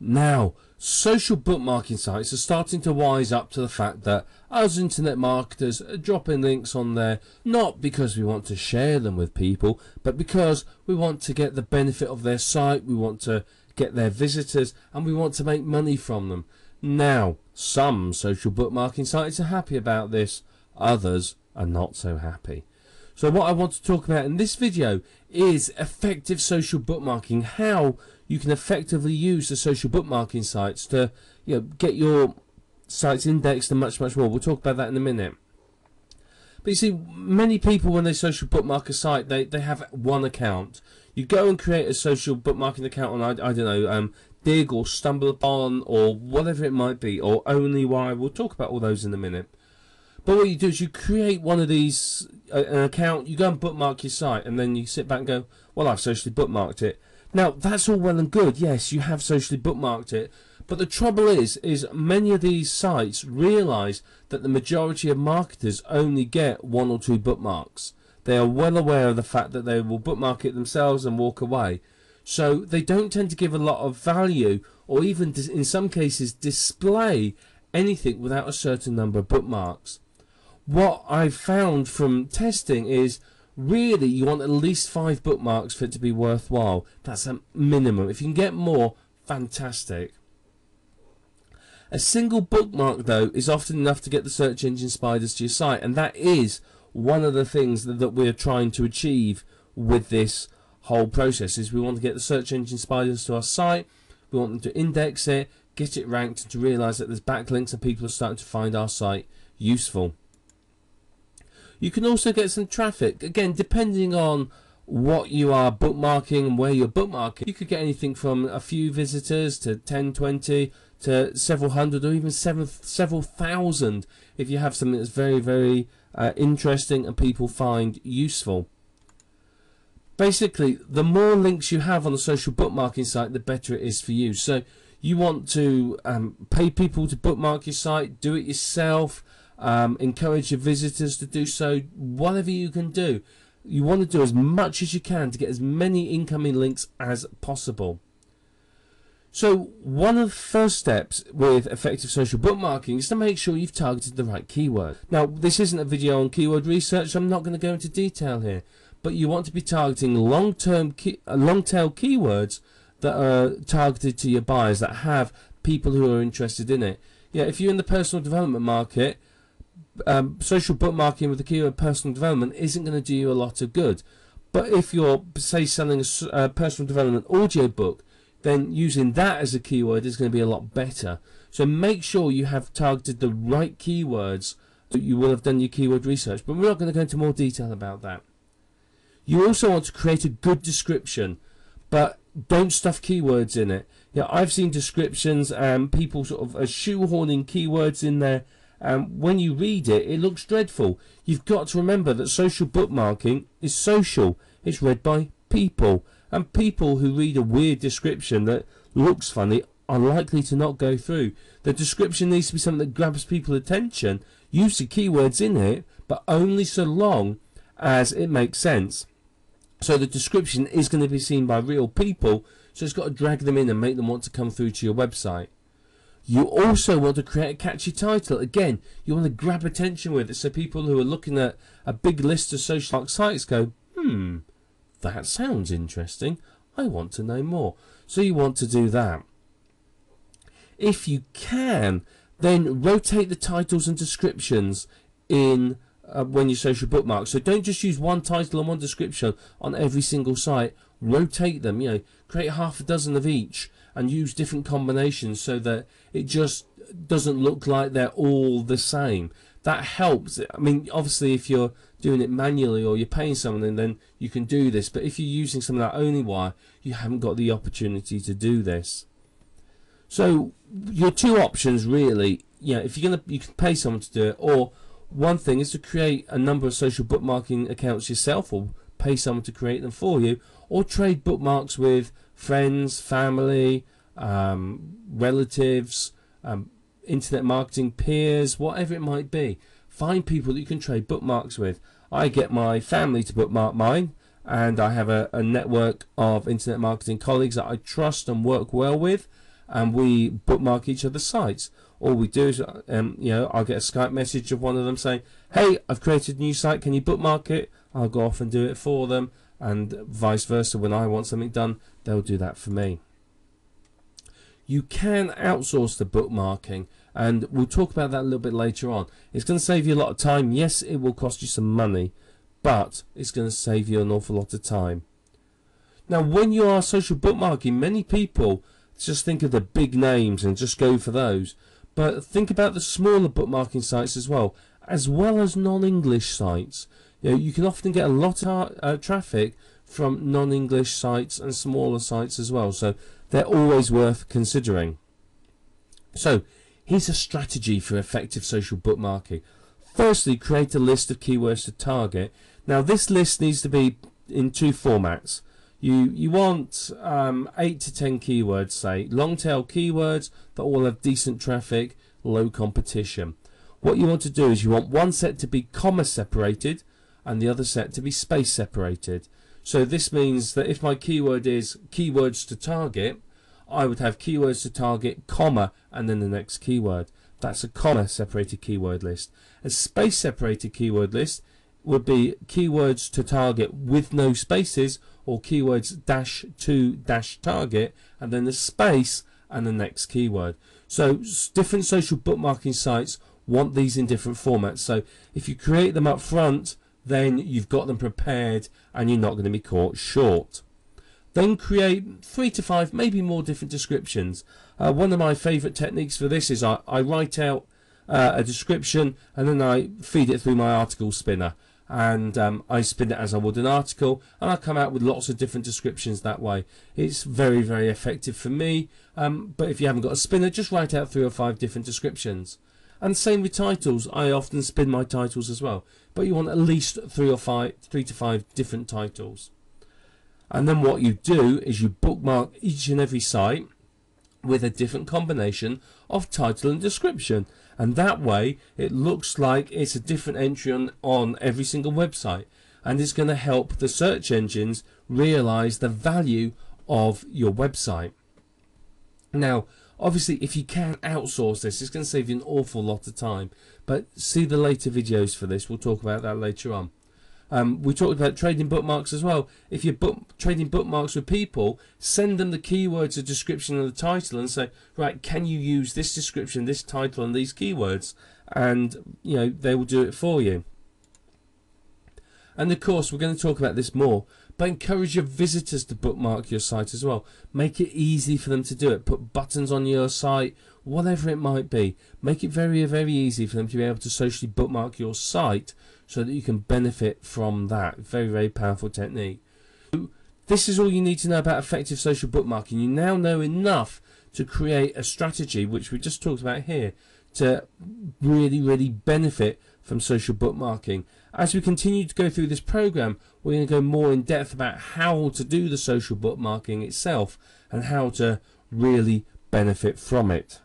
Now, social bookmarking sites are starting to wise up to the fact that us internet marketers are dropping links on there not because we want to share them with people, but because we want to get the benefit of their site, we want to get their visitors, and we want to make money from them. Now, some social bookmarking sites are happy about this, others are not so happy. So what I want to talk about in this video is effective social bookmarking, how you can effectively use the social bookmarking sites to get your sites indexed and much more. We'll talk about that in a minute. But you see, many people when they social bookmark a site, they have one account. You go and create a social bookmarking account on, I don't know, Dig or StumbleUpon or whatever it might be, or OnlyWire. We'll talk about all those in a minute. But what you do is you create one of these, an account, you go and bookmark your site, and then you sit back and go, well, I've socially bookmarked it. Now, that's all well and good. Yes, you have socially bookmarked it. But the trouble is many of these sites realise that the majority of marketers only get 1 or 2 bookmarks. They are well aware of the fact that they will bookmark it themselves and walk away. So they don't tend to give a lot of value, or even in some cases display anything without a certain number of bookmarks. What I've found from testing is really you want at least 5 bookmarks for it to be worthwhile. That's a minimum. If you can get more, fantastic. A single bookmark though is often enough to get the search engine spiders to your site, and that is one of the things that we're trying to achieve with this whole process. Is we want to get the search engine spiders to our site, we want them to index it, get it ranked, and to realise that there's backlinks and people are starting to find our site useful. You can also get some traffic, again depending on what you are bookmarking and where you're bookmarking. You could get anything from a few visitors to 10, 20 to several hundred, or even several thousand if you have something that's very, very interesting and people find useful. Basically, the more links you have on a social bookmarking site, the better it is for you. So you want to pay people to bookmark your site, do it yourself, encourage your visitors to do so, whatever you can do. You want to do as much as you can to get as many incoming links as possible. So one of the first steps with effective social bookmarking is to make sure you've targeted the right keyword. Now, this isn't a video on keyword research, so I'm not going to go into detail here, but you want to be targeting long-tail keywords that are targeted to your buyers, that have people who are interested in it. Yeah, if you're in the personal development market, social bookmarking with the keyword personal development isn't going to do you a lot of good. But if you're, say, selling a personal development audio book, then using that as a keyword is going to be a lot better. So make sure you have targeted the right keywords, that you will have done your keyword research, but we're not going to go into more detail about that. You also want to create a good description, but don't stuff keywords in it. Yeah, I've seen descriptions and people sort of shoehorning keywords in there, and when you read it, it looks dreadful. You've got to remember that social bookmarking is social. It's read by people, and people who read a weird description that looks funny are likely to not go through. The description needs to be something that grabs people's attention. Use the keywords in it, but only so long as it makes sense. So the description is going to be seen by real people, so it's got to drag them in and make them want to come through to your website. You also want to create a catchy title. Again, you want to grab attention with it, so people who are looking at a big list of social sites go, that sounds interesting, I want to know more. So you want to do that. If you can, then rotate the titles and descriptions in when you social bookmark. So don't just use one title and one description on every single site. Rotate them, create half a dozen of each and use different combinations so that it just doesn't look like they're all the same. That helps. I mean, obviously if you're doing it manually or you're paying someone, then you can do this, but if you're using something like OnlyWire, you haven't got the opportunity to do this. So your two options really, if you're gonna, you can pay someone to do it, or one thing is to create a number of social bookmarking accounts yourself, or pay someone to create them for you, or trade bookmarks with friends, family, relatives, internet marketing peers, whatever it might be. Find people that you can trade bookmarks with. I get my family to bookmark mine, and I have a network of internet marketing colleagues that I trust and work well with, and we bookmark each other's sites. All we do is, I'll get a Skype message of one of them saying, hey, I've created a new site, can you bookmark it? I'll go off and do it for them, and vice versa. When I want something done, they'll do that for me. You can outsource the bookmarking, and we'll talk about that a little bit later on. It's going to save you a lot of time. Yes, it will cost you some money, but it's going to save you an awful lot of time. Now, when you are social bookmarking, many people just think of the big names and just go for those. But think about the smaller bookmarking sites as well as non-English sites. You can often get a lot of traffic from non-English sites and smaller sites as well. So they're always worth considering. So here's a strategy for effective social bookmarking. Firstly, create a list of keywords to target. Now this list needs to be in two formats. You want 8 to 10 keywords, say, long tail keywords that all have decent traffic, low competition. What you want to do is you want one set to be comma separated and the other set to be space separated. So this means that if my keyword is keywords to target, I would have keywords to target, comma, and then the next keyword. That's a comma separated keyword list. A space separated keyword list would be keywords to target with no spaces, or keywords dash to dash target, and then the space and the next keyword. So different social bookmarking sites want these in different formats. So if you create them up front, then you've got them prepared and you're not going to be caught short. Then create 3 to 5, maybe more different descriptions. One of my favourite techniques for this is I write out a description and then I feed it through my article spinner. And I spin it as I would an article, and I come out with lots of different descriptions that way. It's very, very effective for me, but if you haven't got a spinner, just write out 3 or 5 different descriptions. And same with titles. I often spin my titles as well, but you want at least 3 to 5 different titles. And then what you do is you bookmark each and every site with a different combination of title and description, and that way it looks like it's a different entry on every single website, and it's going to help the search engines realize the value of your website. Now obviously if you can outsource this, it's going to save you an awful lot of time, but see the later videos for this. We'll talk about that later on. We talked about trading bookmarks as well. If you're trading bookmarks with people, send them the keywords, the description and the title, and say, right, can you use this description, this title and these keywords, and they will do it for you. And of course we're going to talk about this more, but encourage your visitors to bookmark your site as well. Make it easy for them to do it. Put buttons on your site, whatever it might be. Make it very, very easy for them to be able to socially bookmark your site so that you can benefit from that. Very, very powerful technique. This is all you need to know about effective social bookmarking. You now know enough to create a strategy, which we just talked about here, to really, really benefit from social bookmarking. As we continue to go through this program, we're going to go more in depth about how to do the social bookmarking itself and how to really benefit from it.